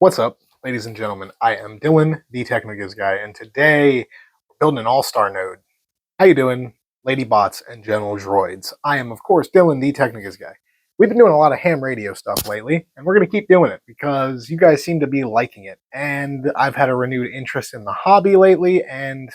What's up, ladies and gentlemen? I am Dylan, the Technigus guy, and today we're building an All-Star node. How you doing, lady bots and general droids? I am, of course, Dylan, the Technigus guy. We've been doing a lot of ham radio stuff lately, and we're going to keep doing it because you guys seem to be liking it. And I've had a renewed interest in the hobby lately, and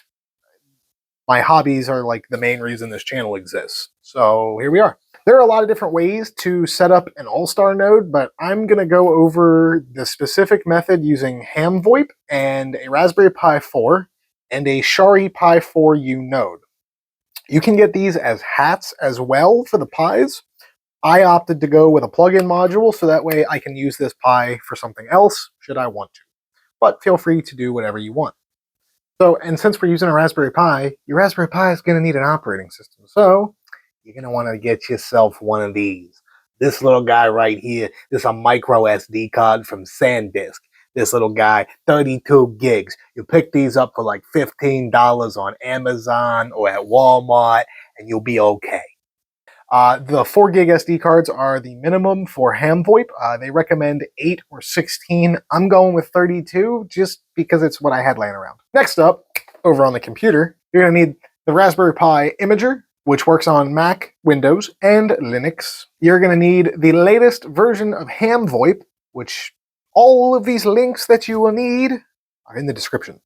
my hobbies are like the main reason this channel exists. So here we are. There are a lot of different ways to set up an All-Star node, but I'm going to go over the specific method using HamVoIP and a Raspberry Pi 4 and a SHARI Pi 4U node. You can get these as hats as well for the Pis. I opted to go with a plug-in module so that way I can use this Pi for something else should I want to. But feel free to do whatever you want. So, and since we're using a Raspberry Pi, your Raspberry Pi is going to need an operating system. So, you're going to want to get yourself one of these. This little guy right here, this is a micro SD card from SanDisk. This little guy, 32 gigs. You pick these up for like $15 on Amazon or at Walmart, and you'll be okay. The 4 gig SD cards are the minimum for HamVoIP. They recommend 8 or 16. I'm going with 32 just because it's what I had laying around. Next up, over on the computer, you're going to need the Raspberry Pi Imager, which works on Mac, Windows, and Linux. You're going to need the latest version of HamVoIP, which all of these links that you will need are in the description.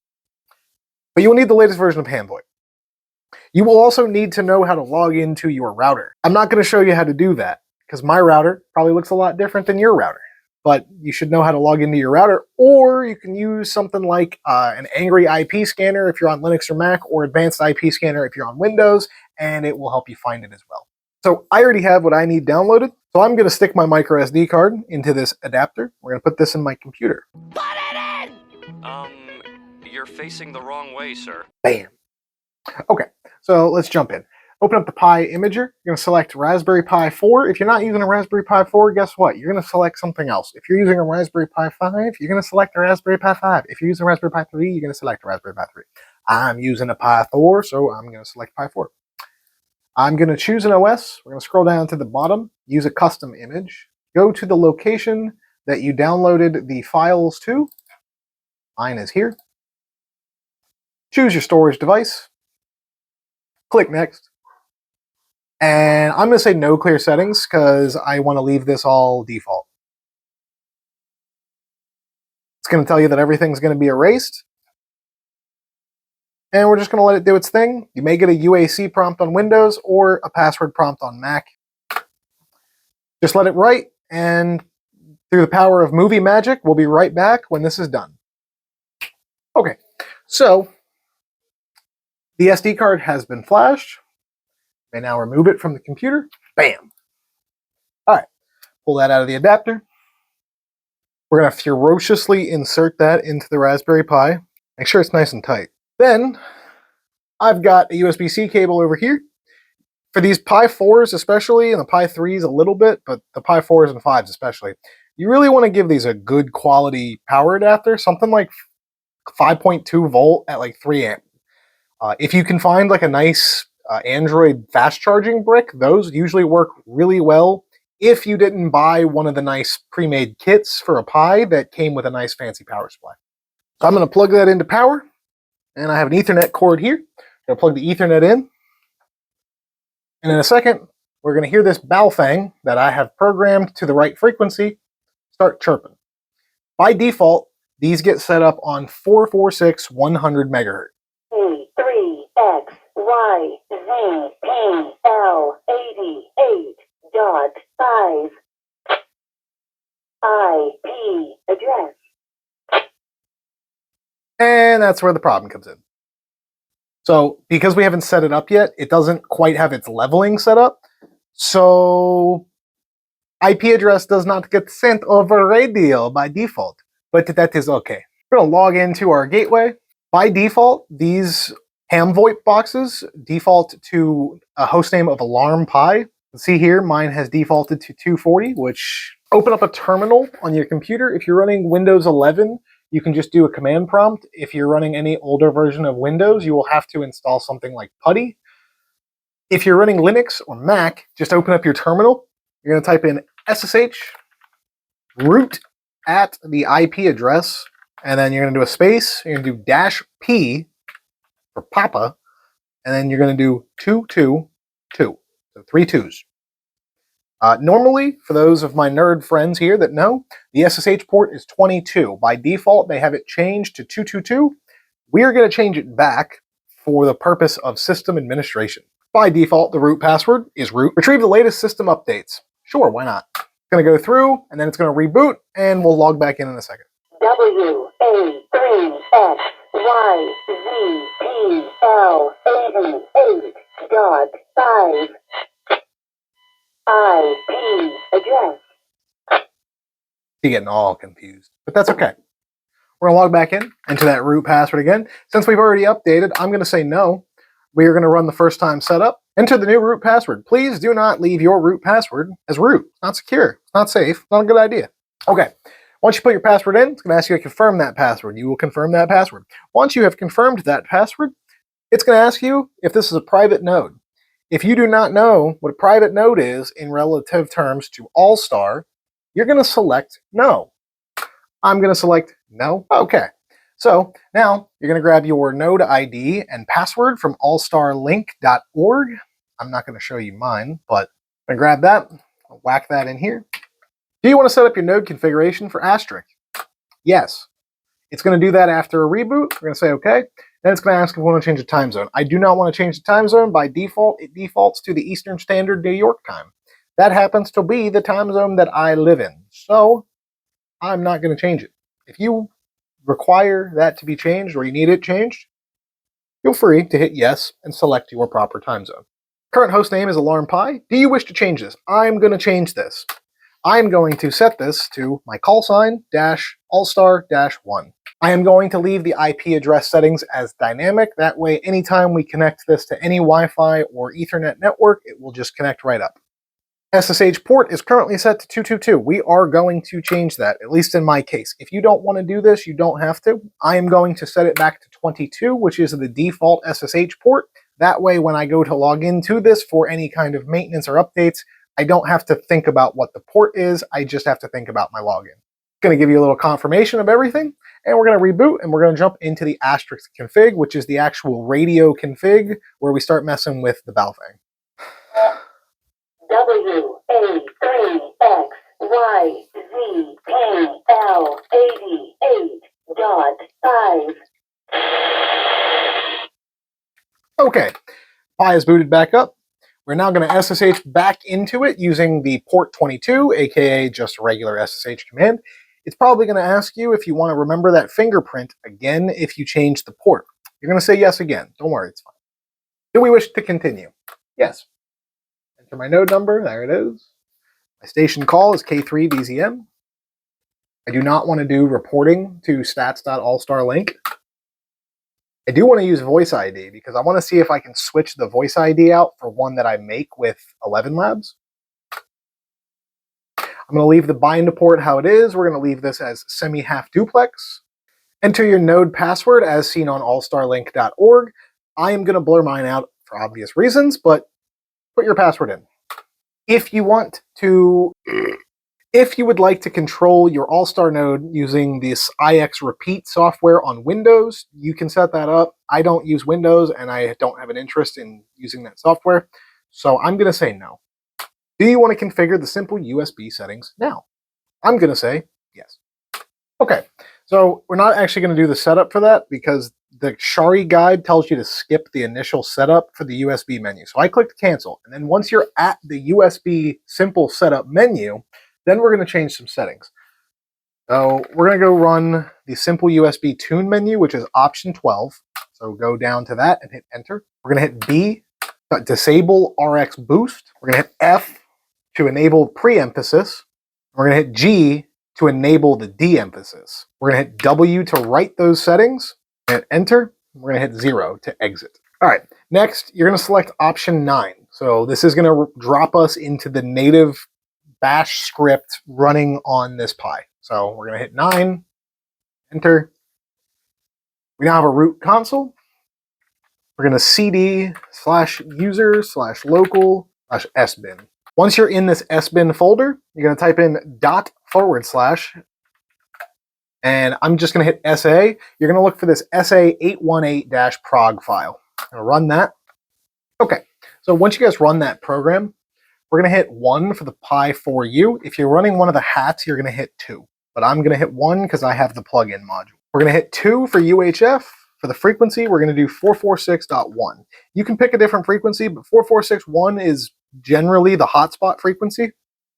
But you will need the latest version of HamVoIP. You will also need to know how to log into your router. I'm not going to show you how to do that, because my router probably looks a lot different than your router. But you should know how to log into your router, or you can use something like an Angry IP scanner if you're on Linux or Mac, or Advanced IP scanner if you're on Windows, and it will help you find it as well. So I already have what I need downloaded, so I'm going to stick my micro SD card into this adapter. We're going to put this in my computer. Put it in! You're facing the wrong way, sir. Bam. Okay, so let's jump in. Open up the Pi Imager. You're going to select Raspberry Pi 4. If you're not using a Raspberry Pi 4, guess what? You're going to select something else. If you're using a Raspberry Pi 5, you're going to select a Raspberry Pi 5. If you're using a Raspberry Pi 3, you're going to select a Raspberry Pi 3. I'm using a Pi 4, so I'm going to select Pi 4. I'm going to choose an OS. We're going to scroll down to the bottom, use a custom image, go to the location that you downloaded the files to. Mine is here. Choose your storage device. Click Next. And I'm going to say no clear settings because I want to leave this all default. It's going to tell you that everything's going to be erased. And we're just going to let it do its thing. You may get a UAC prompt on Windows or a password prompt on Mac. Just let it write, and through the power of movie magic, we'll be right back when this is done. Okay, so the SD card has been flashed. And now remove it from the computer. Bam. All right, pull that out of the adapter. We're going to ferociously insert that into the Raspberry Pi. Make sure it's nice and tight. Then I've got a USB-C cable over here. For these Pi 4s especially, and the Pi 3s a little bit, but the Pi 4s and 5s especially, you really want to give these a good quality power adapter, something like 5.2 volt at like 3 amp. If you can find like a nice Android fast charging brick, those usually work really well if you didn't buy one of the nice pre-made kits for a Pi that came with a nice fancy power supply. So I'm going to plug that into power, and I have an Ethernet cord here. I'm going to plug the Ethernet in, and in a second we're going to hear this Balfang that I have programmed to the right frequency start chirping. By default, these get set up on 446 100 megahertz. E3X Y Z P L 88.5 IP address. And that's where the problem comes in. So because we haven't set it up yet, it doesn't quite have its leveling set up. So IP address does not get sent over radio by default, but that is okay. We're going to log into our gateway. By default, these HamVoIP boxes default to a hostname of Alarm Pi. See here, mine has defaulted to 240, which open up a terminal on your computer. If you're running Windows 11, you can just do a command prompt. If you're running any older version of Windows, you will have to install something like PuTTY. If you're running Linux or Mac, just open up your terminal. You're going to type in SSH root at the IP address, and then you're going to do a space, you're going to do -P for Papa, and then you're going to do 222. So 3 2s. Normally, for those of my nerd friends here that know, the SSH port is 22. By default, they have it changed to 222. We're going to change it back for the purpose of system administration. By default, the root password is root. Retrieve the latest system updates. Sure, why not? It's going to go through, and then it's going to reboot, and we'll log back in a second. WA3XYZPL88.5 IP address. You're getting all confused, but that's okay. We're going to log back in into that root password again. Since we've already updated, I'm going to say no. We are going to run the first time setup. Enter the new root password. Please do not leave your root password as root. It's not secure. It's not safe. It's not a good idea. Okay. Once you put your password in, it's going to ask you to confirm that password. You will confirm that password. Once you have confirmed that password, it's going to ask you if this is a private node. If you do not know what a private node is in relative terms to Allstar, you're going to select no. I'm going to select no. Okay. So now you're going to grab your node ID and password from allstarlink.org. I'm not going to show you mine, but I'm going to grab that, I'll whack that in here. Do you want to set up your node configuration for Asterisk? Yes. It's going to do that after a reboot. We're going to say okay. Then it's going to ask if we want to change the time zone. I do not want to change the time zone. By default, it defaults to the Eastern Standard New York time. That happens to be the time zone that I live in. So I'm not going to change it. If you require that to be changed or you need it changed, feel free to hit yes and select your proper time zone. Current host name is AlarmPi. Do you wish to change this? I'm going to change this. I'm going to set this to my call sign -allstar-1. I am going to leave the IP address settings as dynamic. That way, anytime we connect this to any Wi-Fi or Ethernet network, it will just connect right up. SSH port is currently set to 222. We are going to change that, at least in my case. If you don't want to do this, you don't have to. I am going to set it back to 22, which is the default SSH port. That way, when I go to log into this for any kind of maintenance or updates, I don't have to think about what the port is. I just have to think about my login. It's going to give you a little confirmation of everything, and we're going to reboot, and we're going to jump into the Asterisk config, which is the actual radio config, where we start messing with the Balfang. WA3XYZPL88.5. Okay, Pi is booted back up. We're now going to SSH back into it using the port 22, aka just a regular SSH command. It's probably going to ask you if you want to remember that fingerprint again if you change the port. You're going to say yes again. Don't worry, it's fine. Do we wish to continue? Yes. Enter my node number. There it is. My station call is K3BZM. I do not want to do reporting to stats.allstarlink. I do want to use voice ID because I want to see if I can switch the voice ID out for one that I make with 11 Labs. I'm going to leave the bind port how it is. We're going to leave this as semi-half duplex. Enter your node password as seen on allstarlink.org. I am going to blur mine out for obvious reasons, but put your password in. If you would like to control your Allstar node using this IX Repeat software on Windows, you can set that up. I don't use Windows and I don't have an interest in using that software, so I'm going to say no. Do you want to configure the simple USB settings now? I'm going to say yes. Okay, so we're not actually going to do the setup for that because the SHARI guide tells you to skip the initial setup for the USB menu. So I clicked cancel, and then once you're at the USB simple setup menu, then we're going to change some settings. So we're going to go run the simple USB tune menu, which is option 12. So go down to that and hit enter. We're going to hit B, disable RX boost. We're going to hit F to enable pre-emphasis. We're going to hit G to enable the de-emphasis. We're going to hit W to write those settings and enter. We're going to hit 0 to exit. All right, next you're going to select option 9. So this is going to drop us into the native bash script running on this Pi. So we're going to hit 9, enter. We now have a root console. We're going to cd/user/local/sbin. Once you're in this sbin folder, you're going to type in // And I'm just going to hit SA. You're going to look for this SA818-prog file. I'm going to run that. Okay, so once you guys run that program, we're going to hit 1 for the Pi 4U. If you're running one of the hats, you're going to hit 2. But I'm going to hit 1 because I have the plugin module. We're going to hit 2 for UHF. For the frequency, we're going to do 446.1. You can pick a different frequency, but 446.1 is generally the hotspot frequency.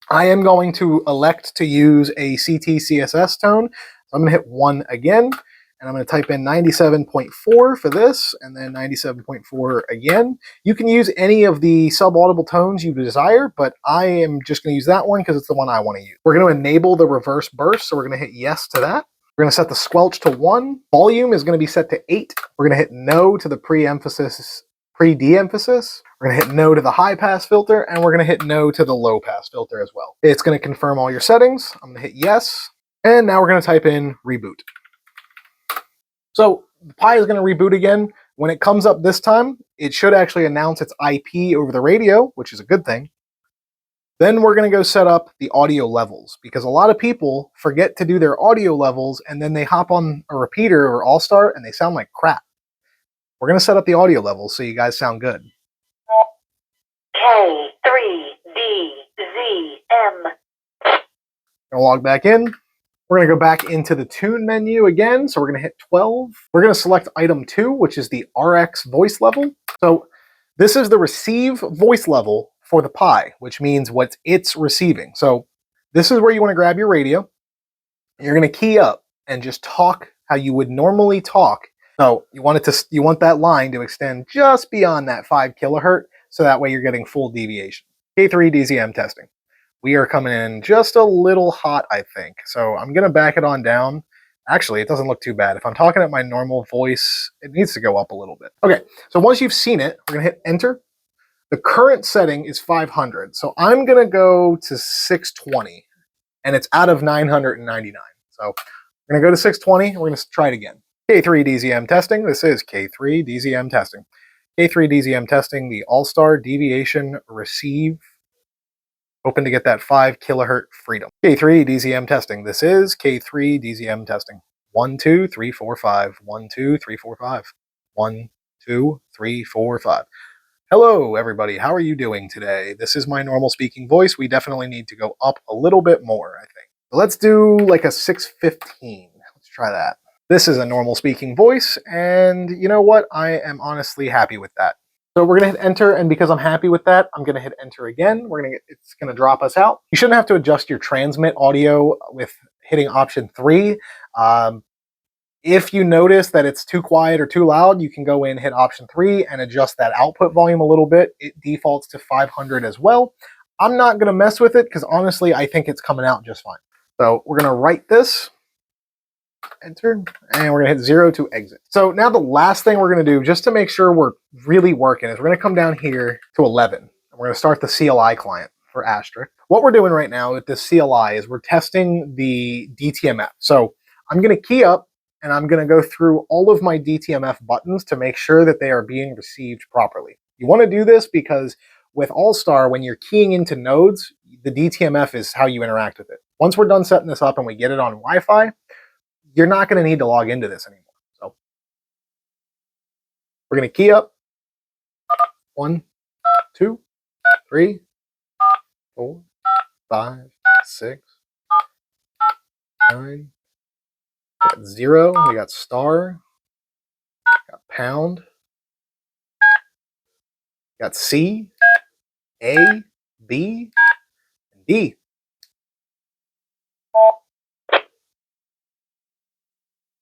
I am going to elect to use a CTCSS tone. So I'm going to hit 1 again, and I'm going to type in 97.4 for this, and then 97.4 again. You can use any of the sub-audible tones you desire, but I am just going to use that one because it's the one I want to use. We're going to enable the reverse burst, so we're going to hit yes to that. We're going to set the squelch to 1. Volume is going to be set to 8. We're going to hit no to the pre-de-emphasis. We're going to hit no to the high pass filter, and we're going to hit no to the low pass filter as well. It's going to confirm all your settings. I'm going to hit yes, and now we're going to type in reboot. So the Pi is going to reboot again. When it comes up this time, it should actually announce its IP over the radio, which is a good thing. Then we're going to go set up the audio levels, because a lot of people forget to do their audio levels, and then they hop on a repeater or Allstar, and they sound like crap. We're going to set up the audio levels so you guys sound good. K3DZM. Going to log back in. We're going to go back into the tune menu again. So we're going to hit 12. We're going to select item 2, which is the RX voice level. So this is the receive voice level for the Pi, which means what it's receiving. So this is where you want to grab your radio. You're going to key up and just talk how you would normally talk. So you want that line to extend just beyond that 5 kilohertz, so that way you're getting full deviation. K3DZM testing. We are coming in just a little hot, I think. So I'm going to back it on down. Actually, it doesn't look too bad. If I'm talking at my normal voice, it needs to go up a little bit. Okay, so once you've seen it, we're going to hit enter. The current setting is 500. So I'm going to go to 620, and it's out of 999. So we're going to go to 620, and we're going to try it again. K3DZM testing. This is K3DZM testing. K3DZM testing, the Allstar deviation receive. Hoping to get that 5 kilohertz freedom. K3DZM testing. This is K3DZM testing. 1, 2, 3, 4, 5. 1, 2, 3, 4, 5. 1, 2, 3, 4, 5. Hello, everybody. How are you doing today? This is my normal speaking voice. We definitely need to go up a little bit more, I think. So let's do like a 615. Let's try that. This is a normal speaking voice, and you know what? I am honestly happy with that. So we're going to hit enter, and because I'm happy with that, I'm going to hit enter again. It's going to drop us out. You shouldn't have to adjust your transmit audio with hitting option 3. If you notice that it's too quiet or too loud, you can go in, hit option 3, and adjust that output volume a little bit. It defaults to 500 as well. I'm not going to mess with it because honestly, I think it's coming out just fine. So we're going to write this. Enter, and we're going to hit 0 to exit. So now the last thing we're going to do, just to make sure we're really working, is we're going to come down here to 11. And we're going to start the CLI client for Asterisk. What we're doing right now with this CLI is we're testing the DTMF. So I'm going to key up, and I'm going to go through all of my DTMF buttons to make sure that they are being received properly. You want to do this because with Allstar, when you're keying into nodes, the DTMF is how you interact with it. Once we're done setting this up and we get it on Wi-Fi, you're not going to need to log into this anymore. So we're going to key up. 1, 2, 3, 4, 5, 6, 9. We got 0. We got star. Got pound. Got C, A, B, and D.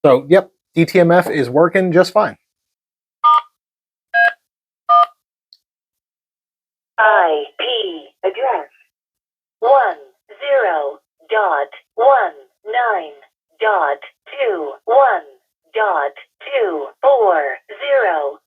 So, yep, DTMF is working just fine. IP address 10.19.21.240.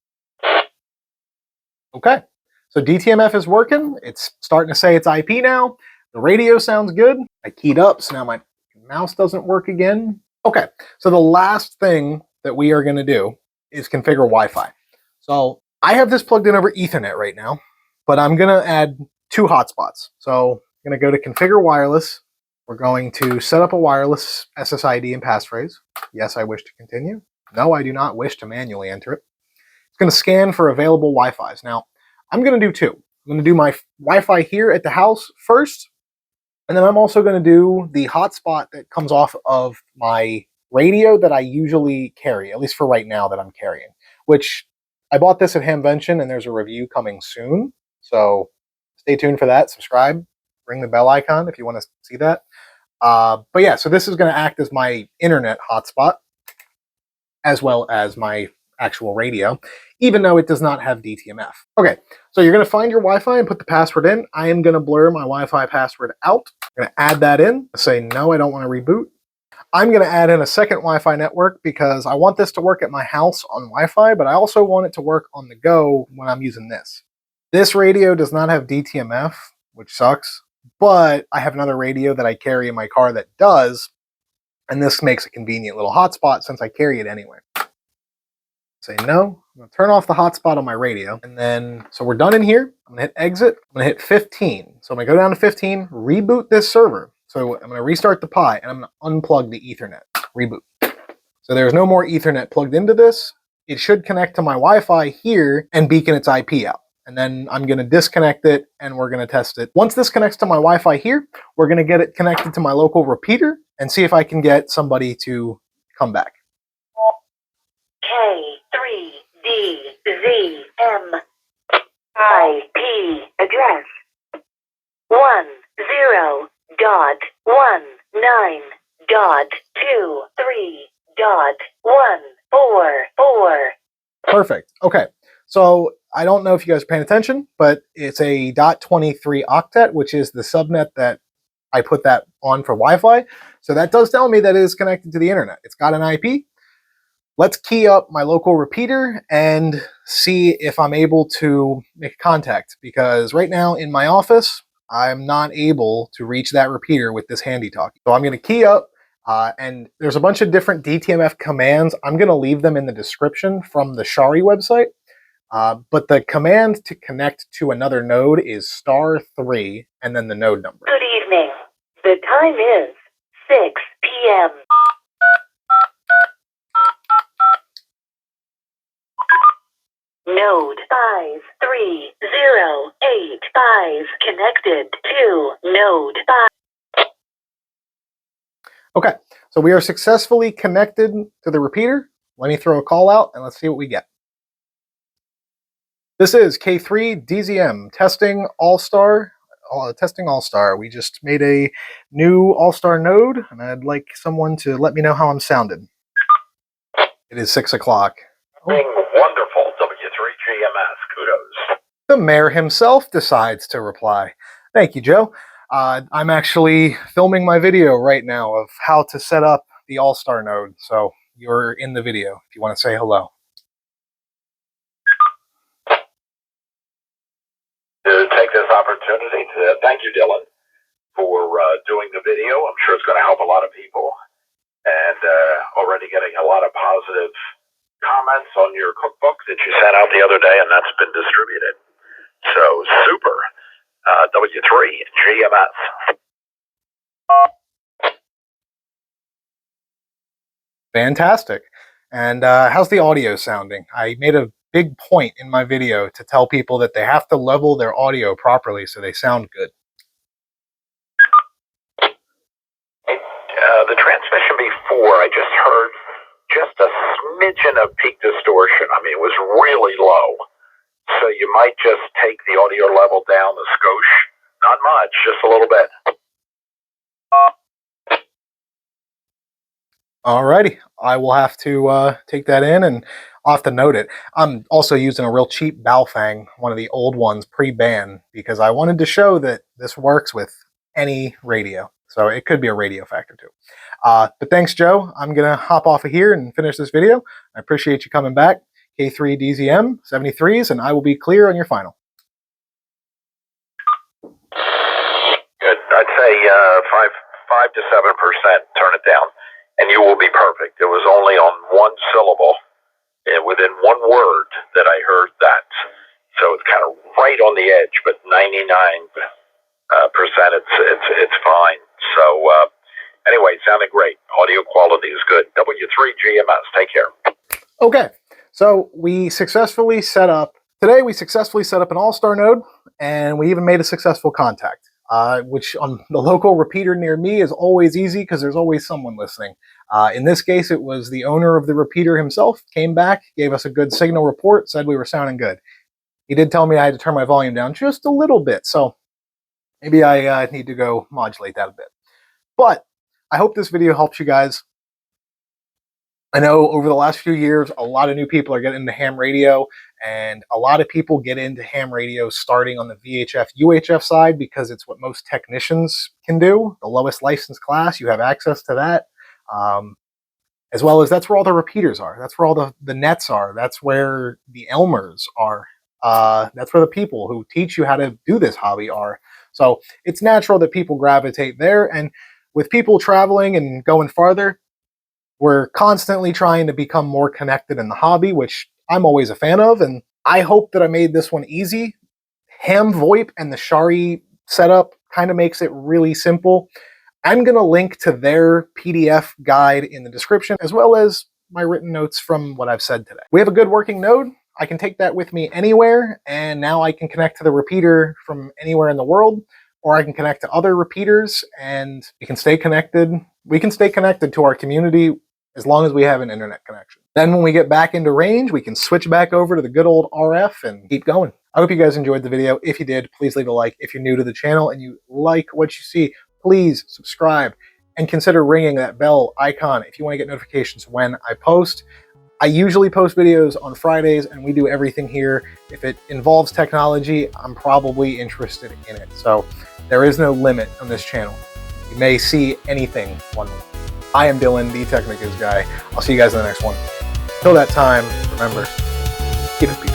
Okay, so DTMF is working. It's starting to say it's IP now. The radio sounds good. I keyed up, so now my mouse doesn't work again. Okay, so the last thing that we are going to do is configure Wi-Fi. So I have this plugged in over Ethernet right now, but I'm going to add 2 hotspots. So I'm going to go to configure wireless, We're going to set up a wireless SSID and passphrase. Yes, I wish to continue. No, I do not wish to manually enter it. It's going to scan for available Wi-Fi's. Now, I'm going to do two. I'm going to do my Wi-Fi here at the house first, and then I'm also going to do the hotspot that comes off of my radio that I usually carry, at least for right now that I'm carrying, which I bought this at Hamvention, and there's a review coming soon. So stay tuned for that. Subscribe. Ring the bell icon if you want to see that. But yeah, so this is going to act as my internet hotspot as well as my actual radio, even though it does not have DTMF. Okay, so you're going to find your Wi-Fi and put the password in. I am going to blur my Wi-Fi password out. I'm going to add that in. Say, no, I don't want to reboot. I'm going to add in a second Wi-Fi network because I want this to work at my house on Wi-Fi, but I also want it to work on the go when I'm using this. This radio does not have DTMF, which sucks, but I have another radio that I carry in my car that does, and this makes a convenient little hotspot since I carry it anyway. Say no. I'm going to turn off the hotspot on my radio, and then, so we're done in here. I'm going to hit exit. I'm going to hit 15. So I'm going to go down to 15, reboot this server. So I'm going to restart the Pi, and I'm going to unplug the Ethernet. Reboot. So there's no more Ethernet plugged into this. It should connect to my Wi-Fi here and beacon its IP out. And then I'm going to disconnect it, and we're going to test it. Once this connects to my Wi-Fi here, we're going to get it connected to my local repeater and see if I can get somebody to come back. K3DZM IP address 10.19.23.144. Perfect. Okay. So I don't know if you guys are paying attention, but it's a .23 octet, which is the subnet that I put that on for Wi-Fi. So that does tell me that it is connected to the internet. It's got an IP. Let's key up my local repeater and see if I'm able to make contact, because right now in my office, I'm not able to reach that repeater with this handy talkie. So I'm going to key up, and there's a bunch of different DTMF commands. I'm going to leave them in the description from the SHARI website. But the command to connect to another node is *3 and then the node number. Good evening. The time is 6 p.m. Node 53085 connected to node 5. Okay, so we are successfully connected to the repeater. Let me throw a call out and let's see what we get. This is K3DZM testing AllStar. Testing AllStar. We just made a new AllStar node, and I'd like someone to let me know how I'm sounding. It is 6 o'clock. Wonderful, W3GMS. Kudos. The mayor himself decides to reply. Thank you, Joe. I'm actually filming my video right now of how to set up the AllStar node, so you're in the video if you want to say hello. To take this opportunity to thank you, Dylan, for doing the video. I'm sure it's going to help a lot of people, and already getting a lot of positive comments on your cookbook that you sent out the other day, and that's been distributed. So super. W3GMS. Fantastic. And how's the audio sounding? I made a big point in my video to tell people that they have to level their audio properly so they sound good. The transmission before, I just heard just a smidgen of peak distortion. I mean, it was really low. So you might just take the audio level down a skosh. Not much, just a little bit. Alrighty, I will have to take that in, and I'll have to note it. I'm also using a real cheap Baofeng, one of the old ones pre-ban, because I wanted to show that this works with any radio. So it could be a radio factor too. But thanks, Joe. I'm going to hop off of here and finish this video. I appreciate you coming back. K3DZM 73s, and I will be clear on your final. Good. I'd say 5 to 7%. Turn it down, and you will be perfect. It was only on one syllable, within one word, that I heard that. So it's kind of right on the edge, but 99%, it's fine. So anyway, it sounded great. Audio quality is good. W3GMS. Take care. Okay, so we successfully set up an Allstar node, and we even made a successful contact, which on the local repeater near me is always easy because there's always someone listening. In this case, it was the owner of the repeater himself, came back, gave us a good signal report, said we were sounding good. He did tell me I had to turn my volume down just a little bit, so maybe I need to go modulate that a bit. But I hope this video helps you guys. I know over the last few years, a lot of new people are getting into ham radio, and a lot of people get into ham radio starting on the VHF, UHF side because it's what most technicians can do. The lowest license class, you have access to that. As well as that's where all the repeaters are. That's where all the nets are. That's where the Elmers are. That's where the people who teach you how to do this hobby are. So it's natural that people gravitate there. And with people traveling and going farther, we're constantly trying to become more connected in the hobby, which I'm always a fan of. And I hope that I made this one easy. HamVoIP and the SHARI setup kind of makes it really simple. I'm going to link to their PDF guide in the description, as well as my written notes from what I've said today. We have a good working node. I can take that with me anywhere, and now I can connect to the repeater from anywhere in the world, or I can connect to other repeaters, and we can stay connected. We can stay connected to our community as long as we have an internet connection. Then when we get back into range, we can switch back over to the good old RF and keep going. I hope you guys enjoyed the video. If you did, please leave a like. If you're new to the channel and you like what you see, please subscribe and consider ringing that bell icon if you want to get notifications when I post. I usually post videos on Fridays, and we do everything here. If it involves technology, I'm probably interested in it. So there is no limit on this channel. You may see anything one way. I am Dylan, the Technicus guy. I'll see you guys in the next one. Till that time, remember, keep it peaceful.